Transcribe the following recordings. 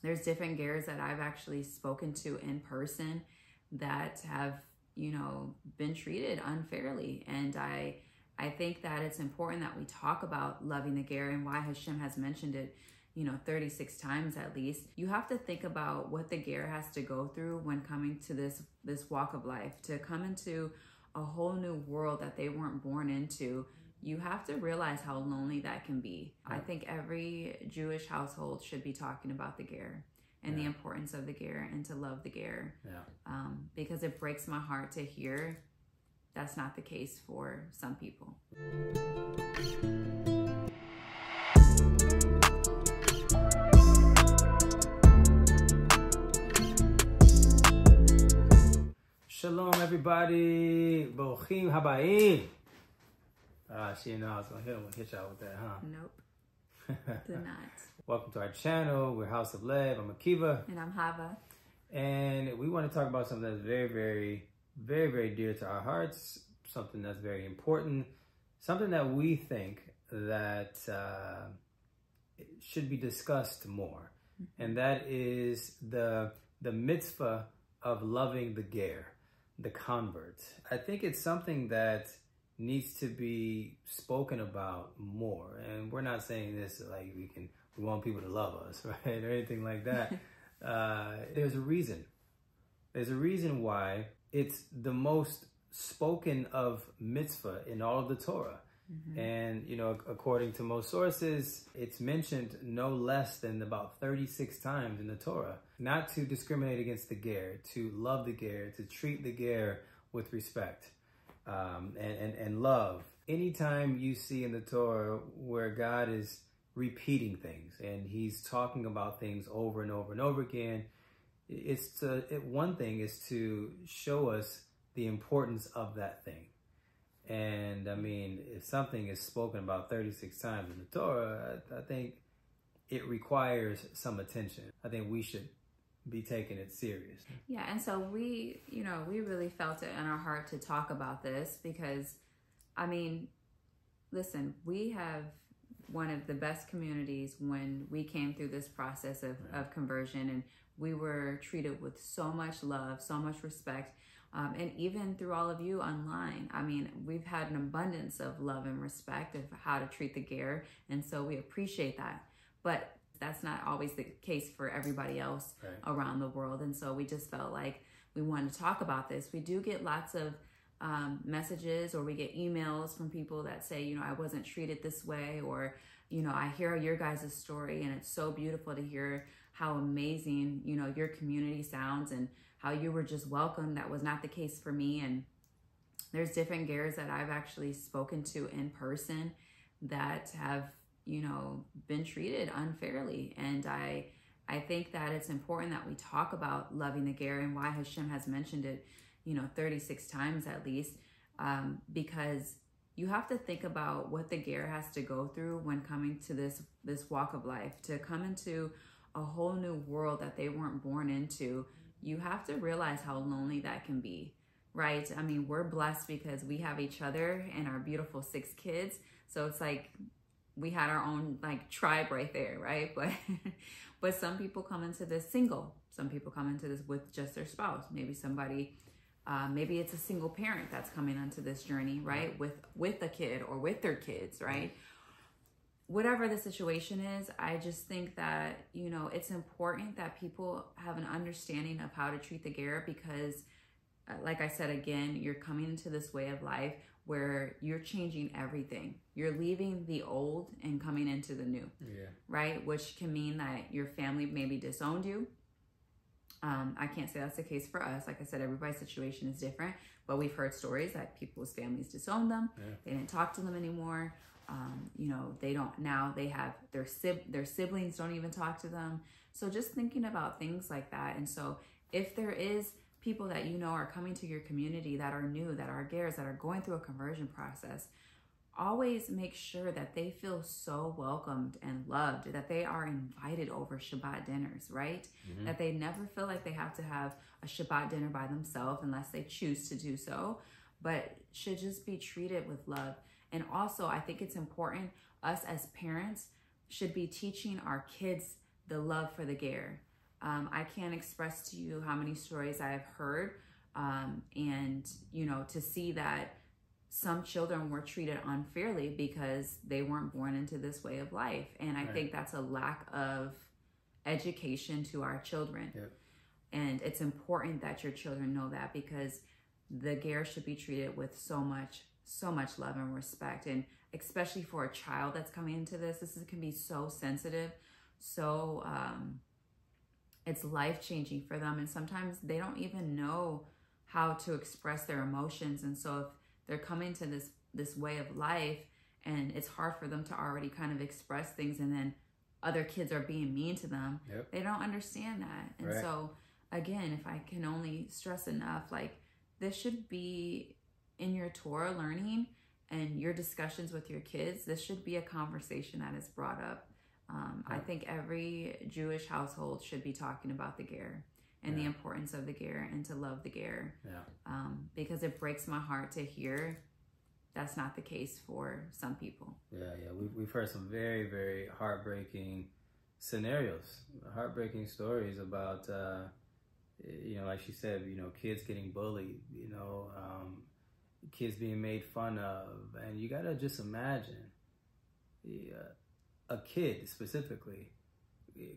There's different gers that I've actually spoken to in person that have, you know, been treated unfairly. And I think that it's important that we talk about loving the ger, and why Hashem has mentioned it, you know, 36 times at least. You have to think about what the ger has to go through when coming to this walk of life, to come into a whole new world that they weren't born into. You have to realize how lonely that can be. I think every Jewish household should be talking about the ger and the importance of the ger, and to love the ger. Because it breaks my heart to hear that's not the case for some people. Shalom, everybody. Bochim habayim. She didn't know I was going to hit y'all with that, huh? Nope. Did not. Welcome to our channel. We're House of Lev. I'm Akiva. And I'm Hava. And we want to talk about something that's very, very, very, very dear to our hearts. Something that's very important. Something that we think that should be discussed more. And that is the mitzvah of loving the ger, the convert. I think it's something that needs to be spoken about more. And we're not saying this like we want people to love us, right? Or anything like that. There's a reason. There's a reason why it's the most spoken of mitzvah in all of the Torah. And, you know, according to most sources, it's mentioned no less than about 36 times in the Torah. Not to discriminate against the ger, to love the ger, to treat the ger with respect and love. Anytime you see in the Torah where God is repeating things and he's talking about things over and over and over again, one thing is to show us the importance of that thing. And I mean, if something is spoken about 36 times in the Torah, I think it requires some attention. I think we should be taking it serious. Yeah, and so we really felt it in our heart to talk about this because, I mean, listen, we have one of the best communities when we came through this process of conversion, and we were treated with so much love, so much respect. And even through all of you online, I mean, we've had an abundance of love and respect of how to treat the ger, and so we appreciate that. But that's not always the case for everybody else around the world, and so we just felt like we wanted to talk about this. We do get lots of messages, or we get emails from people that say, you know, I wasn't treated this way, or, you know, I hear your guys' story, and it's so beautiful to hear how amazing, you know, your community sounds and how you were just welcome. That was not the case for me. And there's different gers that I've actually spoken to in person that have, you know, been treated unfairly. And I think that it's important that we talk about loving the ger, and why Hashem has mentioned it, you know, 36 times at least, because you have to think about what the ger has to go through when coming to this walk of life, to come into a whole new world that they weren't born into. You have to realize how lonely that can be, right? I mean, we're blessed because we have each other and our beautiful 6 kids. So it's like we had our own like tribe right there, right? But some people come into this single. Some people come into this with just their spouse. Maybe somebody, maybe it's a single parent that's coming onto this journey, right? With a kid or with their kids, right? Whatever the situation is, I just think that, you know, it's important that people have an understanding of how to treat the ger, because like I said, again, you're coming into this way of life where you're changing everything. You're leaving the old and coming into the new, right? Which can mean that your family maybe disowned you. I can't say that's the case for us. Like I said, everybody's situation is different, but we've heard stories that people's families disowned them. They didn't talk to them anymore. You know, they don't, now they have their siblings don't even talk to them. So just thinking about things like that. And so if there is people that, you know, are coming to your community that are new, that are gers, that are going through a conversion process, always make sure that they feel so welcomed and loved, that they are invited over Shabbat dinners, right? That they never feel like they have to have a Shabbat dinner by themselves unless they choose to do so, but should just be treated with love. And also, I think it's important, us as parents should be teaching our kids the love for the ger. I can't express to you how many stories I have heard, and, you know, to see that some children were treated unfairly because they weren't born into this way of life. And I think that's a lack of education to our children. Yep. And it's important that your children know that, because the ger should be treated with so much love and respect. And especially for a child that's coming into this can be so sensitive. So it's life-changing for them. And sometimes they don't even know how to express their emotions. And so if they're coming to this way of life and it's hard for them to already kind of express things, and then other kids are being mean to them, they don't understand that. And so again, if I can only stress enough, like, this should be in your Torah learning and your discussions with your kids. This should be a conversation that is brought up. I think every Jewish household should be talking about the ger and the importance of the ger, and to love the ger. Because it breaks my heart to hear that's not the case for some people. We've heard some very, very heartbreaking scenarios, heartbreaking stories about, you know, like she said, you know, kids getting bullied, you know, kids being made fun of. And you got to just imagine a kid specifically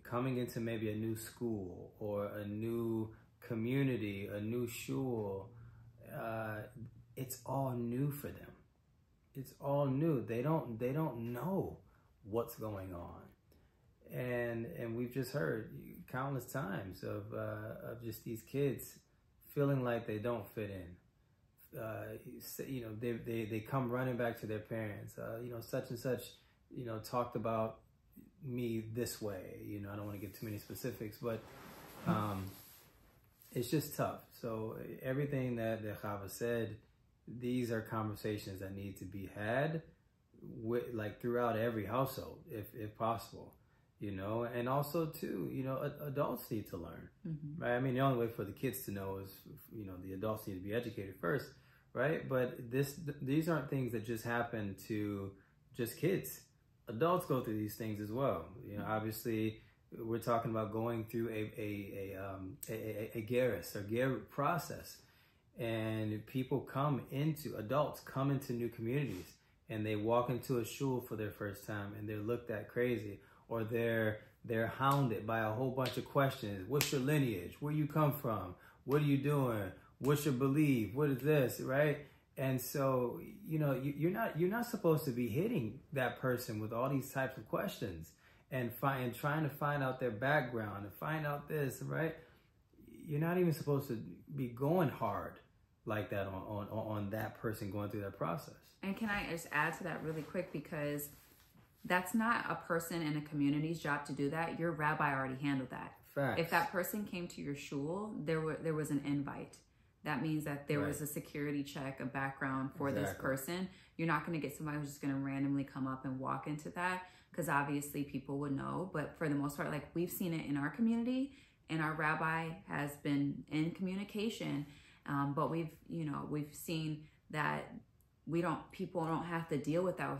coming into maybe a new school or a new community, a new shul. It's all new for them. It's all new. They don't know what's going on. And we've just heard countless times of just these kids feeling like they don't fit in. You know, they come running back to their parents. You know, such and such, you know, talked about me this way. You know, I don't want to give too many specifics, but it's just tough. So everything that Chava said, these are conversations that need to be had like throughout every household, if possible. You know, and also too, you know, adults need to learn, right? I mean, the only way for the kids to know is, you know, the adults need to be educated first, right? But these aren't things that just happen to just kids. Adults go through these things as well. You know, obviously, we're talking about going through a gerus or ger process, and adults come into new communities, and they walk into a shul for their first time, and they're looked at crazy. Or they're hounded by a whole bunch of questions. What's your lineage? Where you come from? What are you doing? What's your belief? What is this, right? And so, you know, you're not supposed to be hitting that person with all these types of questions and trying to find out their background and find out this, right? You're not even supposed to be going hard like that on that person going through that process. And can I just add to that really quick, because that's not a person in a community's job to do that. Your rabbi already handled that. Facts. If that person came to your shul, there was an invite. That means that there was a security check, a background for this person. You're not going to get somebody who's just going to randomly come up and walk into that, because obviously people would know. But for the most part, like, we've seen it in our community, and our rabbi has been in communication. But we've seen that people don't have to deal with that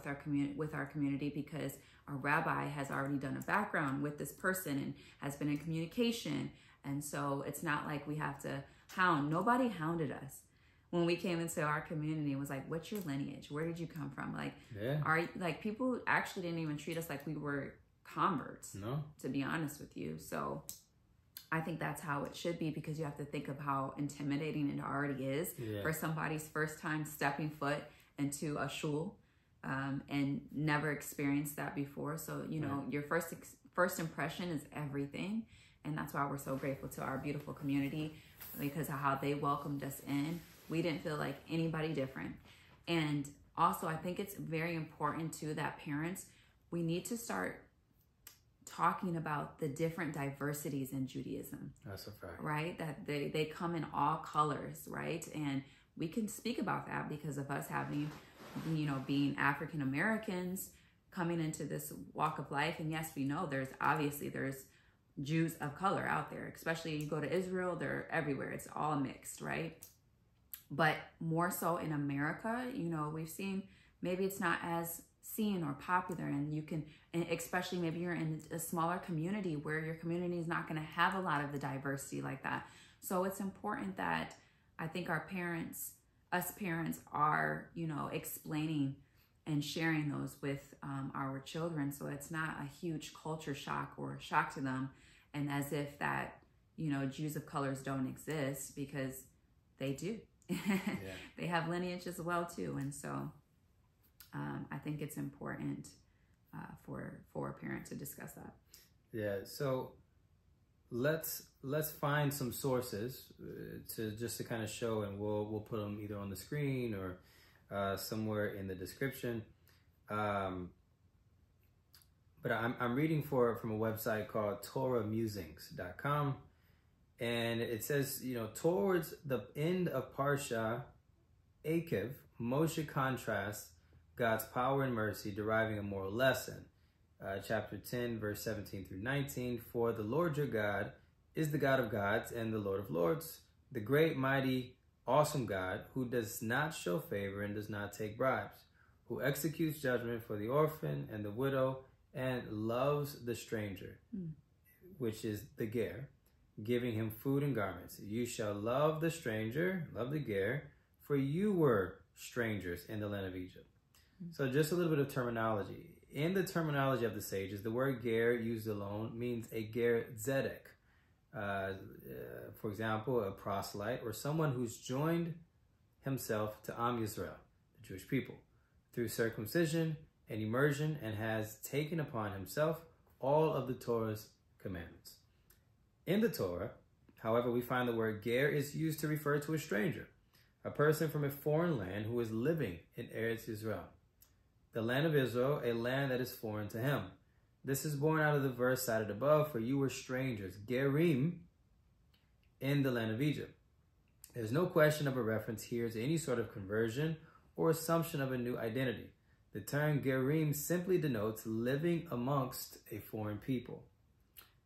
with our community, because our rabbi has already done a background with this person and has been in communication. And so it's not like we have to hound. Nobody hounded us when we came into our community. It was like, what's your lineage? Where did you come from? Like, people actually didn't even treat us like we were converts, to be honest with you. So I think that's how it should be, because you have to think of how intimidating it already is for somebody's first time stepping foot into a shul and never experienced that before. So, you know, your first impression is everything. And that's why we're so grateful to our beautiful community, because of how they welcomed us in. We didn't feel like anybody different. And also, I think it's very important too that parents, we need to start talking about the different diversities in Judaism. That's a fact. Right? That they come in all colors, right? And we can speak about that because of us having, you know, being African Americans coming into this walk of life. And yes, we know there's Jews of color out there, especially you go to Israel, they're everywhere. It's all mixed, right? But more so in America, you know, we've seen maybe it's not as seen or popular, and you can, and especially maybe you're in a smaller community where your community is not going to have a lot of the diversity like that. So it's important that I think us parents are, explaining and sharing those with our children, so it's not a huge culture shock or shock to them, and as if that, Jews of colors don't exist, because they do. Yeah. They have lineage as well too, and so I think it's important for a parent to discuss that. Yeah. So let's find some sources to kind of show, and we'll put them either on the screen or somewhere in the description. But I'm reading from a website called TorahMusings.com, and it says, towards the end of Parsha Akev, Moshe contrasts God's power and mercy, deriving a moral lesson. Chapter 10, verse 17 through 19, for the Lord your God is the God of gods and the Lord of lords, the great, mighty, awesome God, who does not show favor and does not take bribes, who executes judgment for the orphan and the widow and loves the stranger, which is the ger, giving him food and garments. You shall love the stranger, love the ger, for you were strangers in the land of Egypt. So just a little bit of terminology. In the terminology of the sages, the word ger used alone means a ger zedek. For example, a proselyte, or someone who's joined himself to Am Yisrael, the Jewish people, through circumcision and immersion, and has taken upon himself all of the Torah's commandments. In the Torah, however, we find the word ger is used to refer to a stranger, a person from a foreign land who is living in Eretz Yisrael, the land of Israel, a land that is foreign to him. This is born out of the verse cited above, for you were strangers, gerim, in the land of Egypt. There's no question of a reference here to any sort of conversion or assumption of a new identity. The term gerim simply denotes living amongst a foreign people.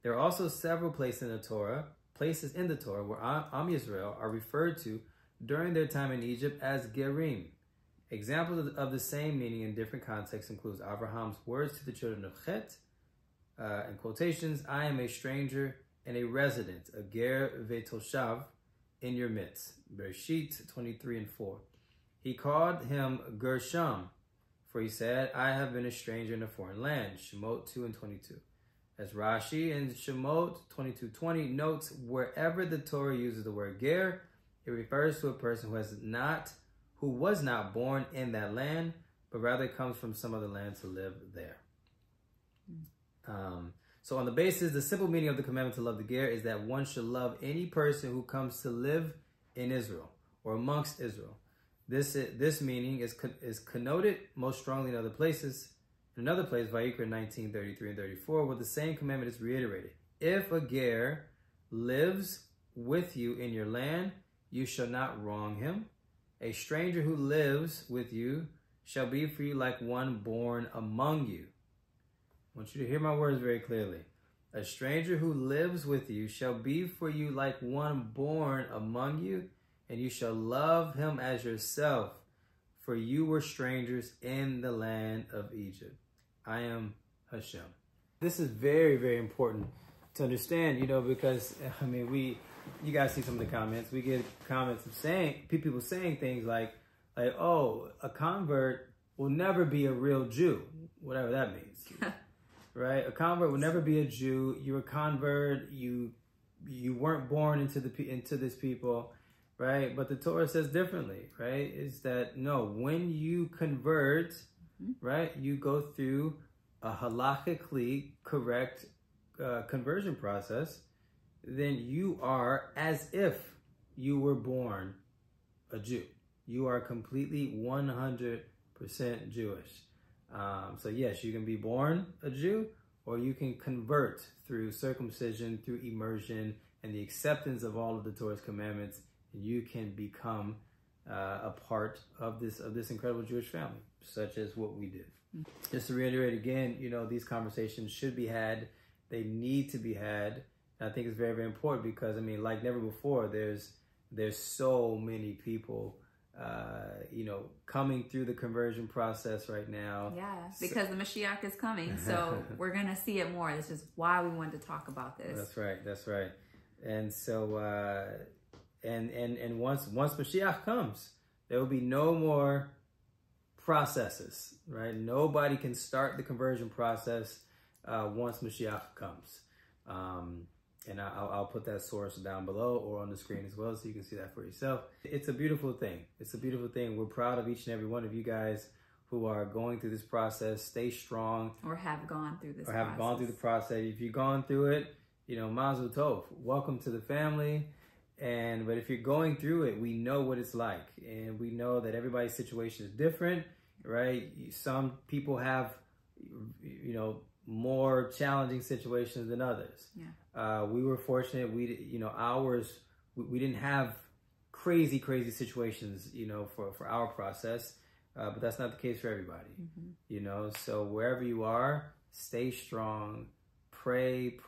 There are also several places in the Torah where Am Yisrael are referred to during their time in Egypt as gerim. Examples of the same meaning in different contexts includes Abraham's words to the children of Chet, in quotations, I am a stranger and a resident, a ger ve'toshav, in your midst. Bereshit 23 and 4. He called him Gershom, for he said, I have been a stranger in a foreign land. Shemot 2 and 22. As Rashi in Shemot 22:20 notes, wherever the Torah uses the word ger, it refers to a person who was not born in that land, but rather comes from some other land to live there. So on the basis, the simple meaning of the commandment to love the ger is that one should love any person who comes to live in Israel or amongst Israel. This meaning is connoted most strongly in other places. In another place, Vayikra 19:33 and 34, where the same commandment is reiterated. If a ger lives with you in your land, you shall not wrong him. A stranger who lives with you shall be for you like one born among you. I want you to hear my words very clearly. A stranger who lives with you shall be for you like one born among you, and you shall love him as yourself, for you were strangers in the land of Egypt. I am Hashem. This is very, very important to understand, because, you guys see some of the comments. We get comments of people saying things like, oh, a convert will never be a real Jew, whatever that means. Right? A convert will never be a Jew. You're a convert. You weren't born into this people, right? But the Torah says differently, right? Is that no, when you convert, right, you go through a halachically correct conversion process, then you are as if you were born a Jew. You are completely 100% Jewish. So yes, you can be born a Jew, or you can convert through circumcision, through immersion, and the acceptance of all of the Torah's commandments, and you can become a part of this incredible Jewish family, such as what we did. Just to reiterate again, these conversations should be had. They need to be had. And I think it's very, very important because, like never before, there's so many people coming through the conversion process right now. Yeah, because the Mashiach is coming, so we're gonna see it more. This is why we wanted to talk about this. That's right. And so, and once Mashiach comes, there will be no more processes, right? Nobody can start the conversion process once Mashiach comes. And I'll put that source down below or on the screen as well, so you can see that for yourself. It's a beautiful thing. It's a beautiful thing. We're proud of each and every one of you guys who are going through this process. Stay strong. Or have gone through this process. Or have gone through the process. If you've gone through it, Mazel Tov. Welcome to the family. But if you're going through it, we know what it's like. And we know that everybody's situation is different, right? Some people have, more challenging situations than others. Yeah. We were fortunate. We didn't have crazy situations, for our process. But that's not the case for everybody. Mm-hmm. So wherever you are, stay strong, pray.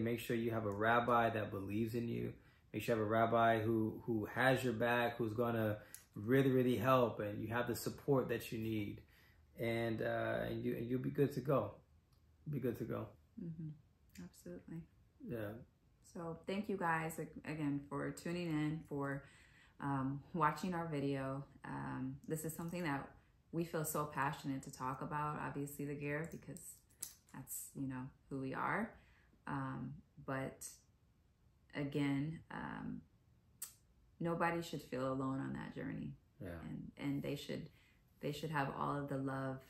Make sure you have a rabbi that believes in you. Make sure you have a rabbi who has your back, who's going to really help, and you have the support that you need. And you'll be good to go. Be good to go. Mm-hmm. Absolutely. Yeah. So thank you guys again for tuning in, for watching our video. This is something that we feel so passionate to talk about, obviously the gear, because that's, who we are. But again, nobody should feel alone on that journey. Yeah. And they should have all of the love.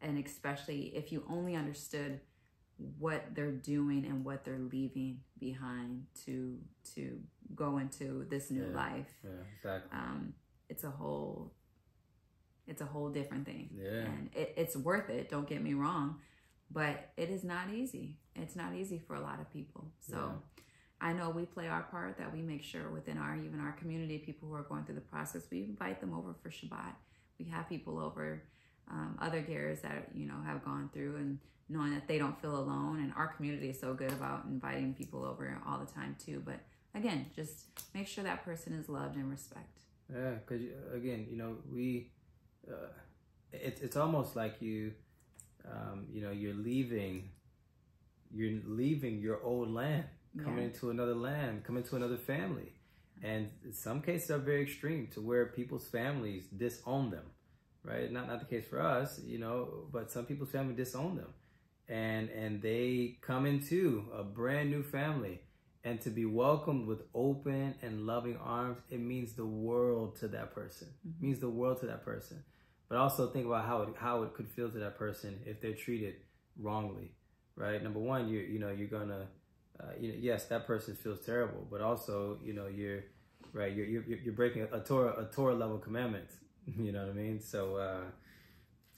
And especially if you only understood what they're doing and what they're leaving behind to go into this new life. Yeah, exactly. It's a whole different thing. Yeah. And it's worth it, don't get me wrong, but it is not easy. It's not easy for a lot of people. So I know we play our part, that we make sure within even our community, people who are going through the process, we invite them over for Shabbat. We have people over, other gears that, have gone through, and knowing that they don't feel alone. And our community is so good about inviting people over all the time too. But again, just make sure that person is loved and respect. Yeah, because again, it's almost like you're leaving your old land, coming into another land, coming to another family. And some cases are very extreme, to where people's families disown them, right? Not the case for us, but some people's family disown them. And they come into a brand new family, and to be welcomed with open and loving arms, it means the world to that person. Mm-hmm. It means the world to that person. But also think about how it could feel to that person if they're treated wrongly, right? Number one, you're gonna, yes, that person feels terrible, but also, you're breaking a Torah level commandment. You know what I mean? So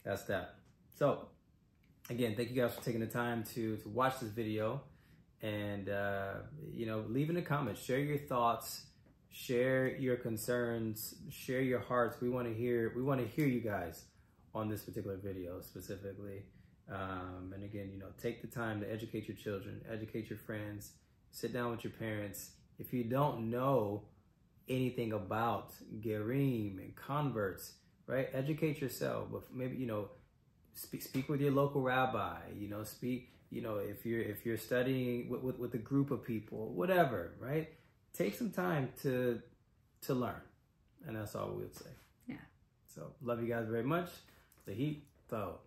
that's that. So again, thank you guys for taking the time to watch this video, and leave in the comments, share your thoughts, share your concerns, share your hearts. We want to hear you guys on this particular video specifically. And again, take the time to educate your children, educate your friends, sit down with your parents. If you don't know anything about Gerim and converts, right? Educate yourself. But maybe, speak with your local rabbi, if you're studying with a group of people, whatever, right? Take some time to learn. And that's all we would say. Yeah. So love you guys very much. The heat, though.